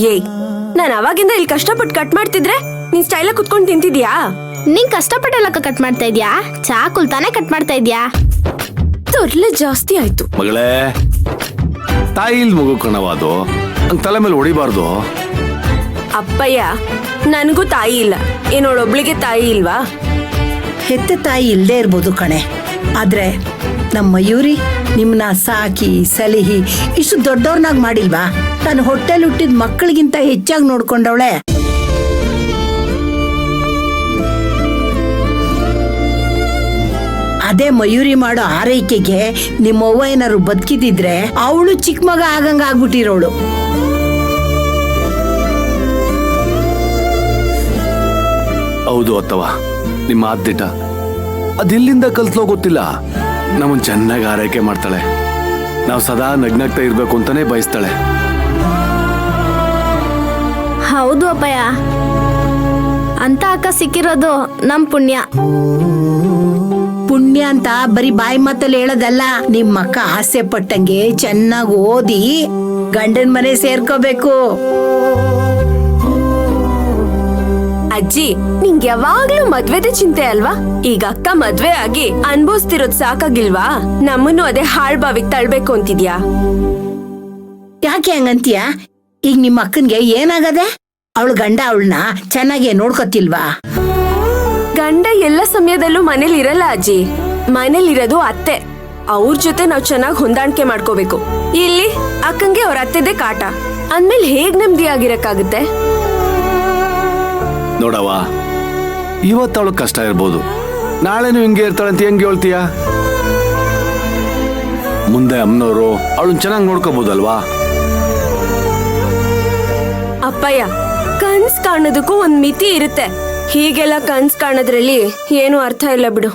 ಏಯ್, ನಾನ್ ಅವಾಗಿಂದ ಇಲ್ಲಿ ಕಷ್ಟಪಟ್ಟು ಕಟ್ ಮಾಡ್ತಿದ್ರೆ ನೀನ್ ಸ್ಟೈಲ ಕುತ್ಕೊಂಡ್ ತಿಂತಿದ್ಯಾ? ನೀನ್ ಕಷ್ಟಪಟ್ಟೆಲ್ಲ ಕಟ್ ಮಾಡ್ತಾ ಇದ್ಯಾ? ಚಾಕುಲ್ ತಾನೇ ಕಟ್ ಮಾಡ್ತಾ ಇದ್ಯಾ? ತೊರ್ಲೆ ಜಾಸ್ತಿ ಆಯ್ತು. ಮಗಳೇ, ತಾಯಿ ಇಲ್ ಮಗು ಕಣವಾದು, ಹಂಗ್ ತಲೆ ಮೇಲೆ ಹೊಡಿಬಾರ್ದು. ಅಪ್ಪಯ್ಯ, ನನಗೂ ತಾಯಿ ಇಲ್ಲ, ಏನೋಳೊಬ್ಳಿಗೆ ತಾಯಿ ಇಲ್ವಾ? ಹೆತ್ತ ತಾಯಿ ಇಲ್ಲದೆ ಇರ್ಬೋದು ಕಣೆ, ಆದ್ರೆ ನಮ್ಮ ಮಯೂರಿ ನಿಮ್ನ ಸಾಕಿ ಸಲಿಹಿ ಇಷ್ಟು ದೊಡ್ಡವ್ರನಾಗ್ ಮಾಡಿಲ್ವಾ? ತಾನು ಹೊಟ್ಟೆಲ್ ಹುಟ್ಟಿದ ಮಕ್ಕಳಿಗಿಂತ ಹೆಚ್ಚಾಗಿ ನೋಡ್ಕೊಂಡವಳೆ. ಅದೇ ಮಯೂರಿ ಮಾಡೋ ಆರೈಕೆಗೆ ನಿಮ್ಮವ್ವ ಏನಾರು ಬದುಕಿದಿದ್ರೆ ಅವಳು ಚಿಕ್ಕ ಮಗ ಆಗಂಗ ಆಗ್ಬಿಟ್ಟಿರೋಳು. ಹೌದು ಅತ್ತವ, ನಿಮ್ಮ ಆದ್ದಿಟ ಅದೆಲ್ಲಿಂದ ಕಲ್ತ್ಲೋ ಗೊತ್ತಿಲ್ಲ, ನಮ್ಮನ್ ಚೆನ್ನಾಗಿ ಆರೈಕೆ ಮಾಡ್ತಾಳೆ. ನಾವು ಸದಾ ನಗ್ನಗ್ತಾ ಇರ್ಬೇಕು ಅಂತಾನೆ ಬಯಸ್ತಾಳೆ. ಹೌದು ಅಪ್ಪಯ್ಯ, ಅಂತ ಅಕ್ಕ ಸಿಕ್ಕಿರೋದು ನಮ್ ಪುಣ್ಯ. ಪುಣ್ಯ ಅಂತ ಬರೀ ಬಾಯಿ ಮಾತಲ್ಲಿ ಹೇಳೋದಲ್ಲ, ನಿಮ್ಮ ಅಕ್ಕ ಆಸೆ ಪಟ್ಟಂಗೆ ಚೆನ್ನಾಗಿ ಓದಿ ಗಂಡನ ಮನೆ ಸೇರ್ಕೋಬೇಕು. ಅಜ್ಜಿ, ನಿಂಗೆ ಯಾವಾಗ್ಲೂ ಮದ್ವೆದೇ ಚಿಂತೆ ಅಲ್ವಾ? ಈಗ ಅಕ್ಕ ಮದ್ವೆ ಆಗಿ ಅನ್ಭವಿಸ್ತಿರೋದ್ ಸಾಕಾಗಿಲ್ವಾ? ನಮ್ಮನ್ನು ಅದೇ ಹಾಳ್ ಬಾವಿಗ್ ತಳ್ಬೇಕು ಅಂತಿದ್ಯಾ? ಯಾಕೆ ಹಂಗಂತೀಯ? ಈಗ ನಿಮ್ಮ ಅಕ್ಕನ್ಗೆ ಏನಾಗದೆ? ಅವಳು ಗಂಡ ಅವಳನ್ನ ಚೆನ್ನಾಗಿ ನೋಡ್ಕೊತಿಲ್ವಾ? ಗಂಡ ಎಲ್ಲ ಸಮಯದಲ್ಲೂ ಮನೇಲಿ ಇರಲ್ಲ ಅಜ್ಜಿ. ಮನೇಲಿರೋದು ಅತ್ತೆ, ಅವ್ರ ಜೊತೆ ನಾವ್ ಚೆನ್ನಾಗ್ ಹೊಂದಾಣಿಕೆ ಮಾಡ್ಕೋಬೇಕು. ಇಲ್ಲಿ ಅಕ್ಕಂಗೆ ಅವ್ರ ಅತ್ತೆದೇ ಕಾಟ ಅಂದ್ಮೇಲೆ ಹೇಗ್ ನೆಮ್ಮದಿ ಆಗಿರಕ್ಕಾಗುತ್ತೆ? ನೋಡವ, ಇವತ್ತು ಅವಳು ಕಷ್ಟ ಇರ್ಬೋದು, ನಾಳೆನು ಹಿಂಗೆ ಇರ್ತಾಳೆ ಅಂತ ಹೆಂಗೆ ಹೇಳ್ತೀಯ? ಮುಂದೆ ಅಮ್ಮನವರು ಅವಳನ್ನ ಚೆನ್ನಾಗಿ ನೋಡ್ಕೋಬಹುದಲ್ವಾ? ಅಪ್ಪಯ್ಯ, ಕನ್ಸ್ ಕಾಣೋದಕ್ಕೂ ಒಂದ್ ಮಿತಿ ಇರುತ್ತೆ. ಹೀಗೆಲ್ಲ ಕನ್ಸ್ ಕಾಣೋದ್ರಲ್ಲಿ ಏನು ಅರ್ಥ ಇಲ್ಲ ಬಿಡು.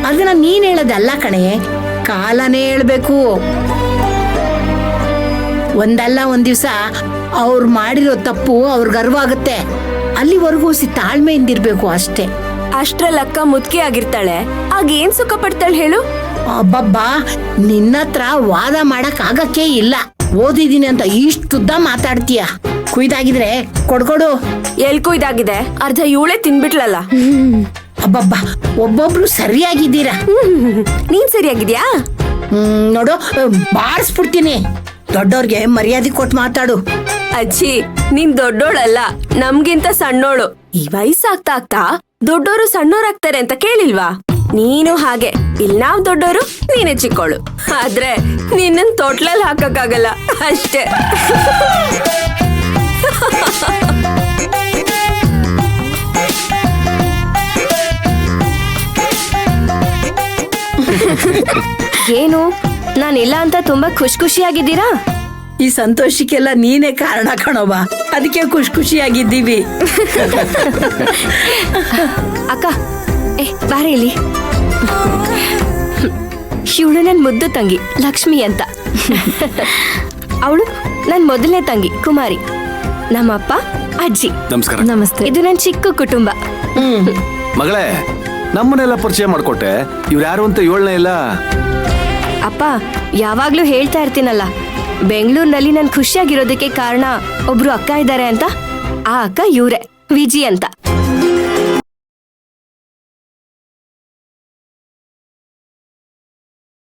ಅದನ್ನ ನೀನ್ ಹೇಳೋದಲ್ಲ ಕಣೆ, ಕಾಲನೇ ಹೇಳ್ಬೇಕು. ಒಂದಲ್ಲ ಒಂದ್ ದಿವ್ಸ ಅವ್ರು ಮಾಡಿರೋ ತಪ್ಪು ಅವ್ರಿಗೆ ಅರಿವಾಗುತ್ತೆ. ಅಲ್ಲಿವರೆಗೂ ತಾಳ್ಮೆಯಿಂದಿರ್ಬೇಕು ಅಷ್ಟೇ. ಅಷ್ಟ್ರಲ್ಲಿ ಅಕ್ಕ ಮುದ್ಕೆ ಆಗಿರ್ತಾಳೆ, ಆಗ ಏನ್ ಸುಖ ಪಡ್ತಾಳೆ ಹೇಳು? ಅಬ್ಬಬ್ಬಾ, ನಿನ್ನತ್ರ ವಾದ ಮಾಡಕ್ ಆಗಕ್ಕೆ ಇಲ್ಲ. ಓದಿದೀನಿ ಅಂತ ಇಷ್ಟುದ್ದ ಮಾತಾಡ್ತೀಯ. ಕುಯ್ದಾಗಿದ್ರೆ ಕೊಡ್ಕೊಡು. ಎಲ್ ಕುಯ್ದಾಗಿದೆ? ಅರ್ಧ ಇವಳೆ ತಿನ್ಬಿಟ್ಲಲ್ಲ. ಅಬ್ಬಬ್ಬಾ, ಒಬ್ಬೊಬ್ರು ಸರಿಯಾಗಿದ್ದೀರಾ. ನೀನ್ ಸರಿಯಾಗಿದ್ಯಾ? ನೋಡು, ಬಾರಿಸ್ಬಿಡ್ತೀನಿ. ದೊಡ್ಡವ್ರಿಗೆ ಮರ್ಯಾದೆ ಕೊಟ್ಟು ಮಾತಾಡು. ಅಜ್ಜಿ, ನೀನ್ ದೊಡ್ಡೋಳಲ್ಲ, ನಮ್ಗಿಂತ ಸಣ್ಣೋಳು. ಈ ವಯಸ್ಸಾಗ್ತಾ ಆಗ್ತಾ ದೊಡ್ಡೋರು ಸಣ್ಣೋರಾಗ್ತಾರೆ ಅಂತ ಕೇಳಿಲ್ವಾ? ನೀನು ಹಾಗೆ. ಇಲ್ಲಿ ನಾವ್ ದೊಡ್ಡೋರು, ನೀನೇ ಚಿಕ್ಕೋಳು. ಆದ್ರೆ ನಿನ್ನನ್ ತೊಟ್ಲಲ್ಲಿ ಹಾಕಕ್ಕಾಗಲ್ಲ ಅಷ್ಟೇ. ಏನು, ನಾನಿಲ್ಲ ಅಂತ ತುಂಬಾ ಖುಷಿಯಾಗಿದ್ದೀರಾ? ಈ ಸಂತೋಷಕ್ಕೆಲ್ಲ ನೀನೇ ಕಾರಣ ಕಣವ್ವ, ಅದಕ್ಕೆ ಖುಷಿಯಾಗಿದ್ದೀವಿ. ಅಕ್ಕ, ಬಾರಿ ಇಲ್ಲಿ. ಇವಳು ನನ್ ಮುದ್ದು ತಂಗಿ ಲಕ್ಷ್ಮಿ ಅಂತ. ಅವಳು ನನ್ ಮೊದಲನೇ ತಂಗಿ ಕುಮಾರಿ. ನಮ್ಮಪ್ಪ ಅಜ್ಜಿ. ನಮಸ್ಕಾರ. ನಮಸ್ತೆ. ಇದು ನನ್ ಚಿಕ್ಕ ಕುಟುಂಬ. ಮಗಳೇ, ನಮ್ಮನ್ನೆಲ್ಲ ಪರಿಚಯ ಮಾಡ್ಕೊಟ್ಟೆ, ಇವ್ರು ಯಾರು ಅಂತ ಹೇಳಲೇ ಇಲ್ಲ. ಅಪ್ಪ, ಯಾವಾಗ್ಲೂ ಹೇಳ್ತಾ ಇರ್ತೀನಲ್ಲ, ಬೆಂಗಳೂರಿನಲ್ಲಿ ನನ್ ಖುಷಿಯಾಗಿರೋದಕ್ಕೆ ಕಾರಣ ಒಬ್ರು ಅಕ್ಕ ಇದ್ದಾರೆ ಅಂತ. ಆ ಅಕ್ಕ ಇವ್ರೆ, ವಿಜಿ ಅಂತ.